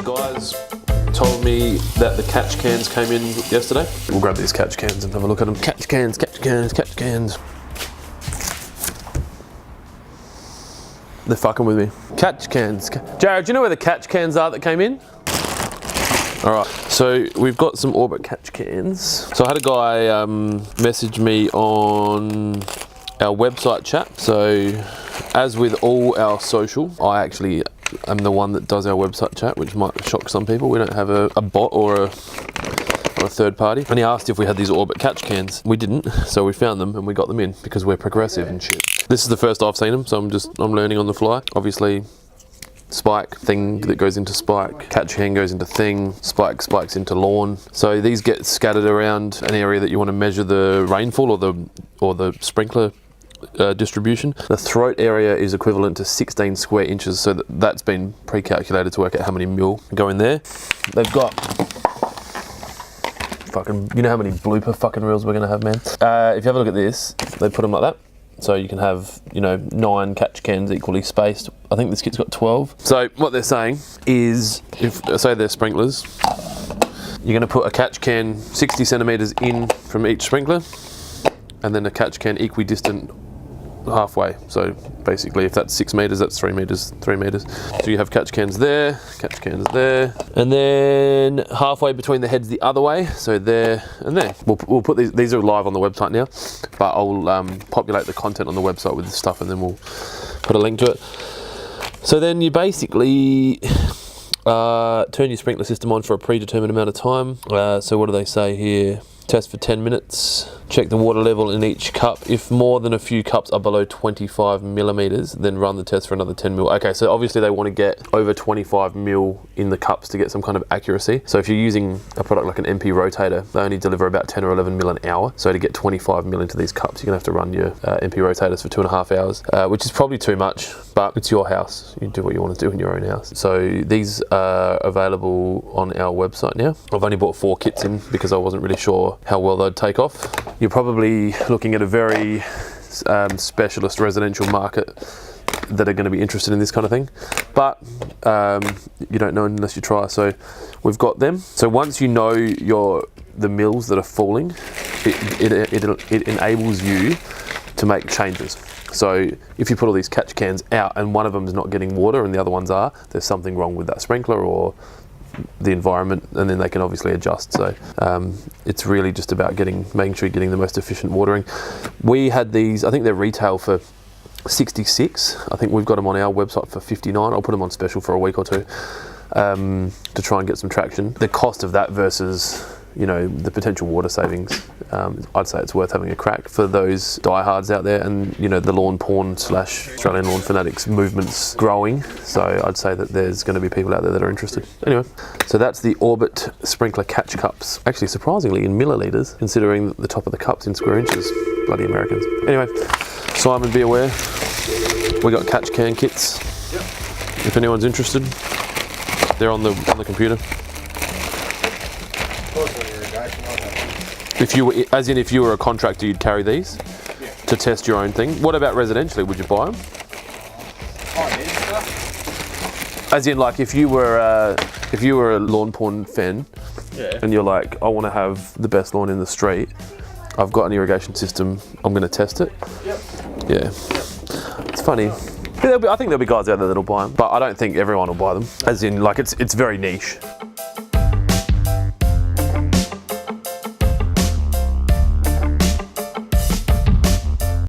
guys told me that the catch cans came in yesterday. We'll grab these catch cans and have a look at them. Catch cans, catch cans, catch cans. They're fucking with me. Catch cans. Jared, do you know where the catch cans are that came in? All right, so we've got some Orbit catch cans. So I had a guy message me on our website chat. So as with all our social, I actually am the one that does our website chat, which might shock some people. We don't have a bot or a third party. And he asked if we had these Orbit catch cans. We didn't, so we found them and we got them in because we're progressive and shit. This is the first I've seen them, so I'm learning on the fly. Obviously, spike, thing that goes into spike, catch can goes into thing, spikes into lawn. So these get scattered around an area that you want to measure the rainfall or the sprinkler distribution. The throat area is equivalent to 16 square inches, so that's been pre-calculated to work out how many mil go in there. They've got fucking, you know how many blooper fucking reels we're gonna have, man? If you have a look at this, they put them like that. So you can have, 9 catch cans equally spaced. I think this kit's got 12. So what they're saying is, if say they're sprinklers, you're gonna put a catch can 60 centimeters in from each sprinkler, and then a catch can equidistant halfway. So basically, if that's 6 meters, that's 3 meters, 3 meters. So you have catch cans there, and then halfway between the heads the other way. So there and there. We'll put these are live on the website now, but I'll populate the content on the website with this stuff, and then we'll put a link to it. So then you basically turn your sprinkler system on for a predetermined amount of time. So what do they say here? Test for 10 minutes. Check the water level in each cup. If more than a few cups are below 25 millimeters, then run the test for another 10 mil. Okay, so obviously they want to get over 25 mil in the cups to get some kind of accuracy. So if you're using a product like an MP rotator, they only deliver about 10 or 11 mil an hour. So to get 25 mil into these cups, you're gonna have to run your MP rotators for 2.5 hours, which is probably too much, but it's your house. You do what you want to do in your own house. So these are available on our website now. I've only bought 4 kits in because I wasn't really sure how well they'd take off. You're probably looking at a very specialist residential market that are going to be interested in this kind of thing, but you don't know unless you try. So we've got them. So once you know the mills that are falling, it enables you to make changes. So if you put all these catch cans out and one of them is not getting water and the other ones are, there's something wrong with that sprinkler or the environment, and then they can obviously adjust. So it's really just about making sure you're getting the most efficient watering. We had these, I think they're retail for 66. I think we've got them on our website for 59. I'll put them on special for a week or two to try and get some traction. The cost of that versus the potential water savings, I'd say it's worth having a crack for those diehards out there, and the lawn porn / Australian lawn fanatics movement's growing, so I'd say that there's going to be people out there that are interested. Anyway, so that's the Orbit sprinkler catch cups. Actually, surprisingly in milliliters, considering the top of the cup's in square inches. Bloody Americans. Anyway, Simon, be aware, we got catch can kits. Yep. If anyone's interested, they're on the computer. If you were a contractor, you'd carry these to test your own thing. What about residentially? Would you buy them? As in, like, if you were a lawn porn fan, and you're like, I want to have the best lawn in the street. I've got an irrigation system. I'm going to test it. Yep. Yeah. It's funny. I think there'll be guys out there that'll buy them, but I don't think everyone will buy them. As in, like, it's very niche.